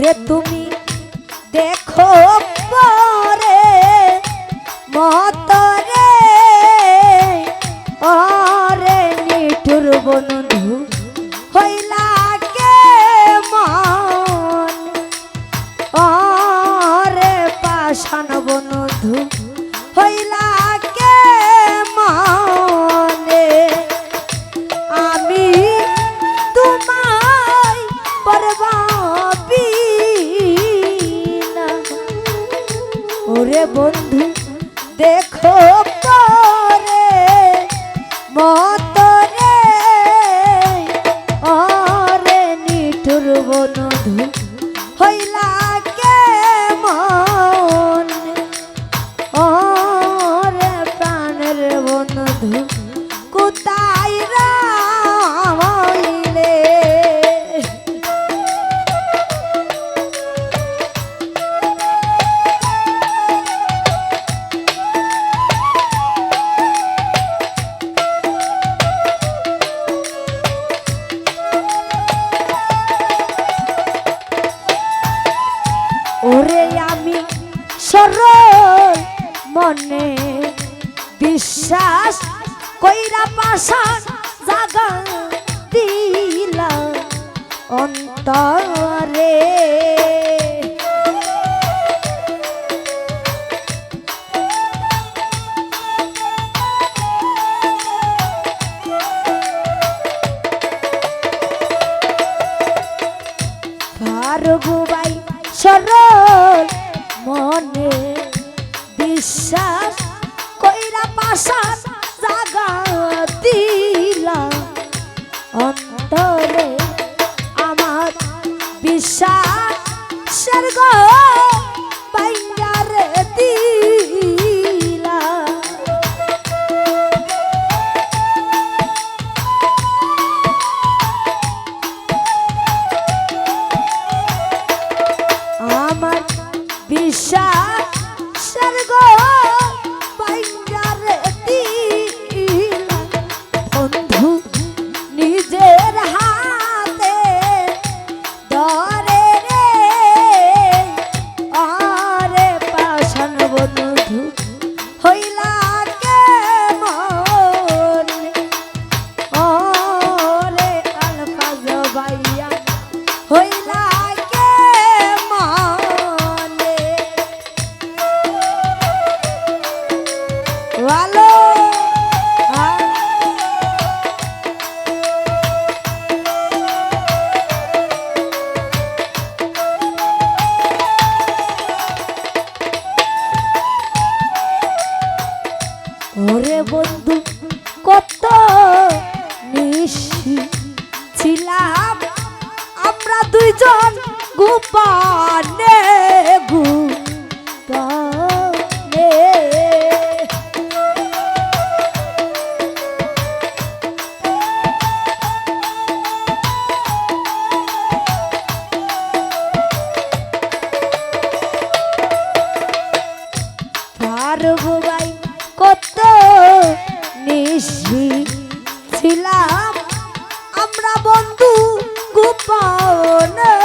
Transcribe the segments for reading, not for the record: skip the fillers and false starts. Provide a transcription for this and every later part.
ওরে তুমি দেখো পরে মতরে ওরে নিঠুর বন্ধু হইলা কে মন ওরে পাষাণ বন্ধু হইলা কে মনে আমি তোমায় পারবাবি না ওরে বন্ধু দেখো পরে মতরে ওরে নিঠুর বন্ধু হইলা কে মন ওরে প্রাণের বন্ধু কোথায় রইলে ওরে আমি সরল মনে বিশ্বাস কইরা পাশান জাগা দিলা অন্তরে ফারুগুবাই সরল মনে বিশ্বাস কইরা পাশান জাগা দিলা অন্তরে আমার বিশ্বাসের গো বাইঙ্গারে দিলা আমার বিশ্বাসের গো বাইঙ্গারে দিলা বন্ধু নিজের হাতে ধরে রে আরে পাষাণ বন্ধু হইলা কে মন ওরে আলফাজ বাইয়া হইলা কে মনে ভালো ওরে বন্ধু কত নিশি ছিলাম আমরা দুইজন গোপনে গোপনে ফারুগুবাই কত নিশি ছিলাম আমরা বন্ধু গোপনে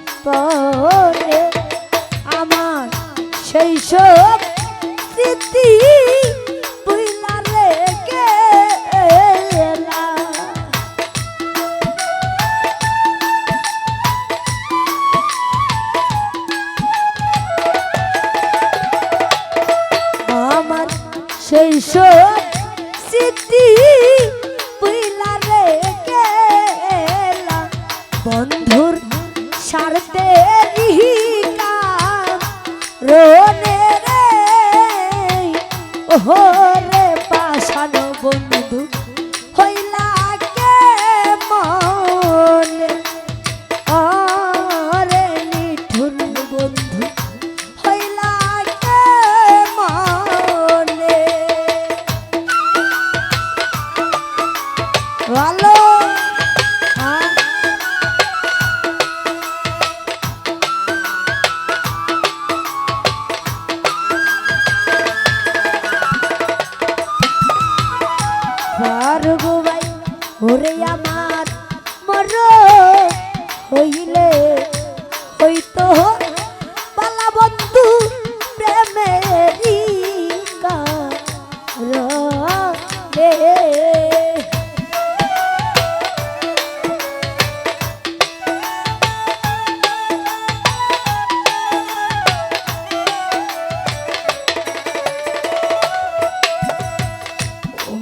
গোপনে আমার সেই সব স্মৃতি বুইলা রে গেলা আমার সেই সব স্মৃতি বুইলা রে গেলা বন্ধুর স্বার্থে রনে রে ওহো রে পাষাণ বন্ধু হইলা কে মনে ওরে নিঠুর বন্ধু হইলা কে মনে ভালো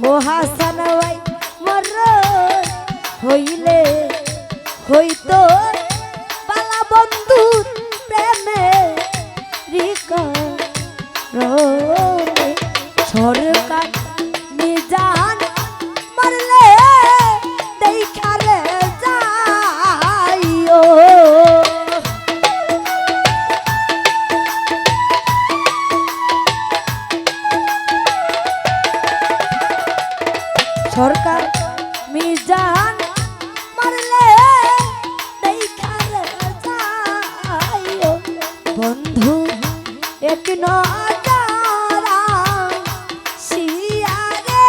ও হাসান ভাই মর হইলে হইতো বালা বন্ধু প্রেমে সরকার নিজান মারলে দেখারে যাইও সরকার মিজান মারলে দেখারে যাইও বন্ধু এক নজারা শিয়ারে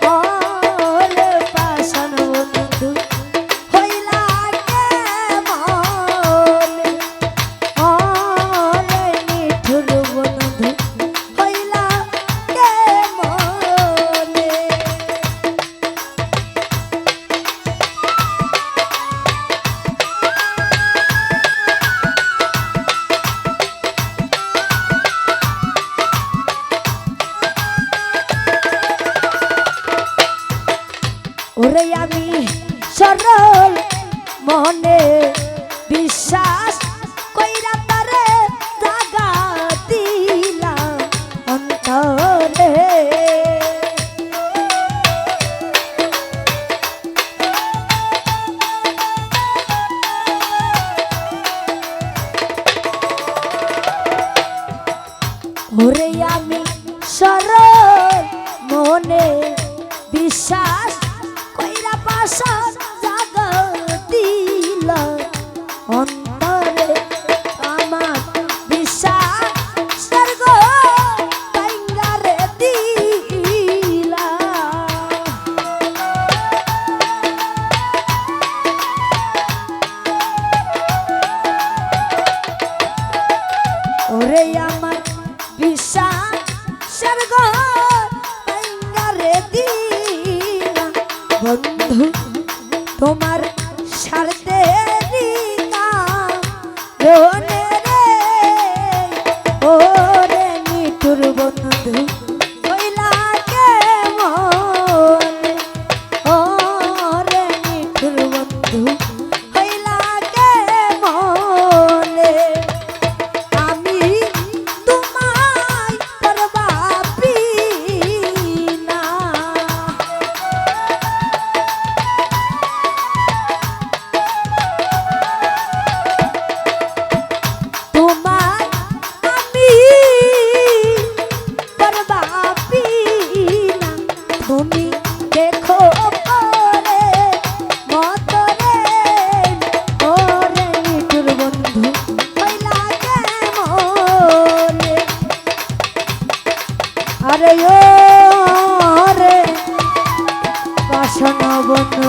ওর পাশান বন্ধু হইলা কেমন ওরে নিঠুর বন্ধু হইলা কেমন ওরে আমি সরল মনে বিশ্বাস কইরা তারে জাগা দিলাম অন্তরে ওরে আমি সরল মনে বিশ্বাস কইরা পাশা জাগা দিল অন্তরে আমার বিশ্বাস স্বর্গ বাইঙ্গারে দিলা ওরে আমার বিশ্বাস স্বর্গ বাইঙ্গারে দিলা বন্ধু তোমার স্বার্থে রে ওরে নিঠুর বন্ধু হইলা কেমন ওরে নিঠুর বন্ধু হইলা কেমন আমি তোমায় করবাপি না তুমি দেখো পরে মতরে ওরে নিঠুর বন্ধু হইলা কেমন আরে ও রে বাসনা বন্ধু